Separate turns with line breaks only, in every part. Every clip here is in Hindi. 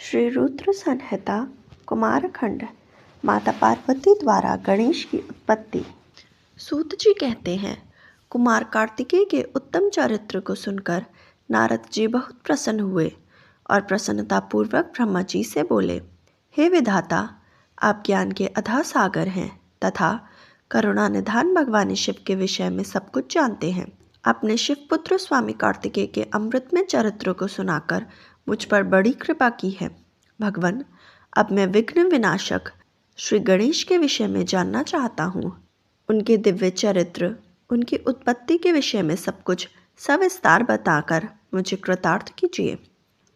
श्री रुद्र संहिता कुमारखंड माता पार्वती द्वारा गणेश की उत्पत्ति। सूत जी कहते हैं, कुमार कार्तिकेय के उत्तम चरित्र को सुनकर नारद जी बहुत प्रसन्न हुए और प्रसन्नतापूर्वक ब्रह्मा जी से बोले, हे विधाता, आप ज्ञान के अथाह सागर हैं तथा करुणा निधान भगवान शिव के विषय में सब कुछ जानते हैं। अपने शिव पुत्र स्वामी कार्तिकेय के अमृतमय चरित्र को सुनाकर मुझ पर बड़ी कृपा की है। भगवान, अब मैं विघ्न विनाशक श्री गणेश के विषय में जानना चाहता हूँ। उनके दिव्य चरित्र, उनकी उत्पत्ति के विषय में सब कुछ सविस्तार बताकर मुझे कृतार्थ कीजिए।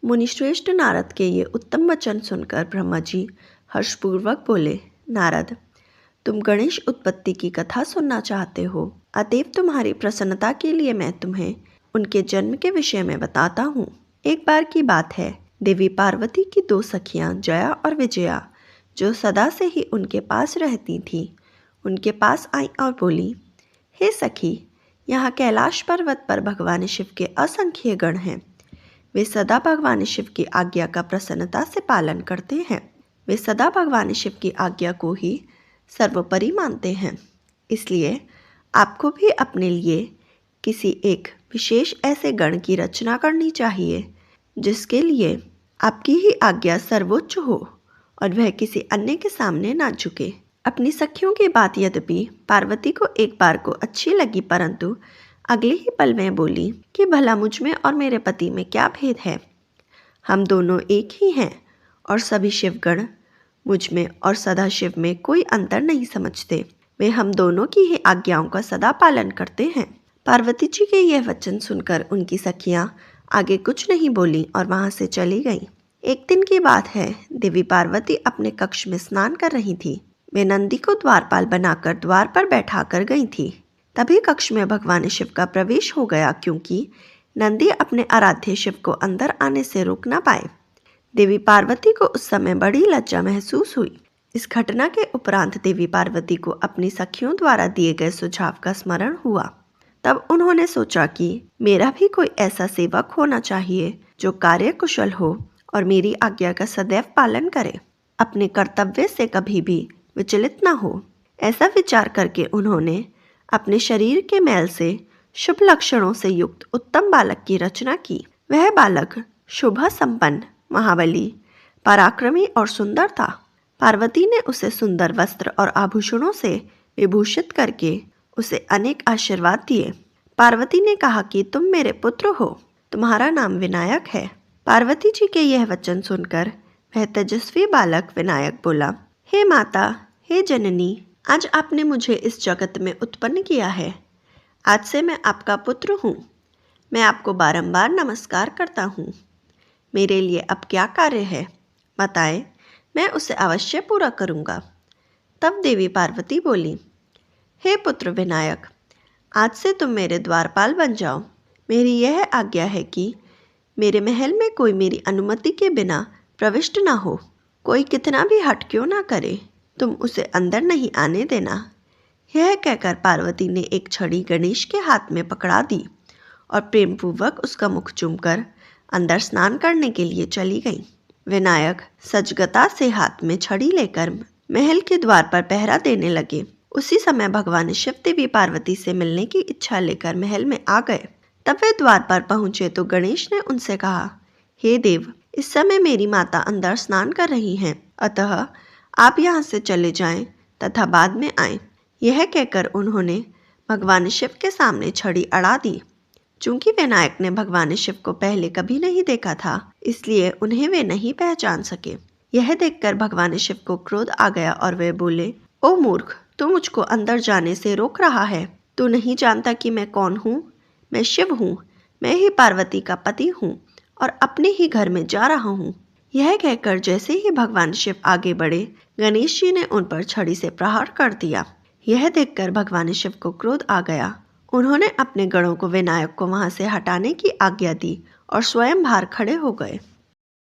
मुनिश्रेष्ठ नारद के ये उत्तम वचन सुनकर ब्रह्मा जी हर्षपूर्वक बोले, नारद, तुम गणेश उत्पत्ति की कथा सुनना चाहते हो, अतएव तुम्हारी प्रसन्नता के लिए मैं तुम्हें उनके जन्म के विषय में बताता हूँ। एक बार की बात है, देवी पार्वती की दो सखियां जया और विजया, जो सदा से ही उनके पास रहती थीं, उनके पास आई और बोली, हे सखी, यहाँ कैलाश पर्वत पर भगवान शिव के असंख्य गण हैं। वे सदा भगवान शिव की आज्ञा का प्रसन्नता से पालन करते हैं। वे सदा भगवान शिव की आज्ञा को ही सर्वोपरि मानते हैं। इसलिए आपको भी अपने लिए किसी एक विशेष ऐसे गण की रचना करनी चाहिए जिसके लिए आपकी ही आज्ञा सर्वोच्च हो और वह किसी अन्य के सामने ना झुके। अपनी सखियों की बात यद्यपि पार्वती को एक बार को अच्छी लगी, परंतु अगले ही पल में बोली कि भला मुझ में और मेरे पति में क्या भेद है। हम दोनों एक ही हैं और सभी शिवगण मुझ में और सदाशिव में कोई अंतर नहीं समझते। वे हम दोनों की ही आज्ञाओं का सदा पालन करते हैं। पार्वती जी के यह वचन सुनकर उनकी सखियां आगे कुछ नहीं बोली और वहां से चली गईं। एक दिन की बात है, देवी पार्वती अपने कक्ष में स्नान कर रही थी। वे नंदी को द्वारपाल बनाकर द्वार पर बैठा कर गई थी। तभी कक्ष में भगवान शिव का प्रवेश हो गया, क्योंकि नंदी अपने आराध्य शिव को अंदर आने से रोक न पाए। देवी पार्वती को उस समय बड़ी लज्जा महसूस हुई। इस घटना के उपरांत देवी पार्वती को अपनी सखियों द्वारा दिए गए सुझाव का स्मरण हुआ। तब उन्होंने सोचा कि मेरा भी कोई ऐसा सेवक होना चाहिए जो कार्य कुशल हो और मेरी आज्ञा का सदैव पालन करे, अपने कर्तव्य से कभी भी विचलित न हो। ऐसा विचार करके उन्होंने अपने शरीर के मैल से शुभ लक्षणों से युक्त उत्तम बालक की रचना की। वह बालक शुभ संपन्न, महाबली, पराक्रमी और सुंदर था। पार्वती ने उसे सुंदर वस्त्र और आभूषणों से विभूषित करके उसे अनेक आशीर्वाद दिए। पार्वती ने कहा कि तुम मेरे पुत्र हो, तुम्हारा नाम विनायक है। पार्वती जी के यह वचन सुनकर वह तेजस्वी बालक विनायक बोला, हे माता, हे जननी, आज आपने मुझे इस जगत में उत्पन्न किया है। आज से मैं आपका पुत्र हूँ। मैं आपको बारंबार नमस्कार करता हूँ। मेरे लिए अब क्या कार्य है, बताएं, मैं उसे अवश्य पूरा करूँगा। तब देवी पार्वती बोली, हे पुत्र विनायक, आज से तुम मेरे द्वारपाल बन जाओ। मेरी यह आज्ञा है कि मेरे महल में कोई मेरी अनुमति के बिना प्रविष्ट ना हो। कोई कितना भी हट क्यों ना करे, तुम उसे अंदर नहीं आने देना। यह कहकर पार्वती ने एक छड़ी गणेश के हाथ में पकड़ा दी और प्रेमपूर्वक उसका मुख चूमकर अंदर स्नान करने के लिए चली गई। विनायक सजगता से हाथ में छड़ी लेकर महल के द्वार पर पहरा देने लगे। उसी समय भगवान शिव देवी पार्वती से मिलने की इच्छा लेकर महल में आ गए। तब वे द्वार पर पहुंचे तो गणेश ने उनसे कहा, हे देव, इस समय मेरी माता अंदर स्नान कर रही हैं, अतः आप यहाँ से चले जाएं तथा बाद में आएं। यह कहकर उन्होंने भगवान शिव के सामने छड़ी अड़ा दी। चूंकि विनायक ने भगवान शिव को पहले कभी नहीं देखा था, इसलिए उन्हें वे नहीं पहचान सके। यह देखकर भगवान शिव को क्रोध आ गया और वे बोले, ओ मूर्ख, तू मुझको अंदर जाने से रोक रहा है। तू नहीं जानता कि मैं कौन हूँ? मैं शिव हूँ। मैं ही पार्वती का पति हूँ और अपने ही घर में जा रहा हूँ। यह कहकर जैसे ही भगवान शिव आगे बढ़े, गणेश जी ने उन पर छड़ी से प्रहार कर दिया। यह देखकर भगवान शिव को क्रोध आ गया। उन्होंने अपने गणों को विनायक को वहां से हटाने की आज्ञा दी और स्वयं बाहर खड़े हो गए।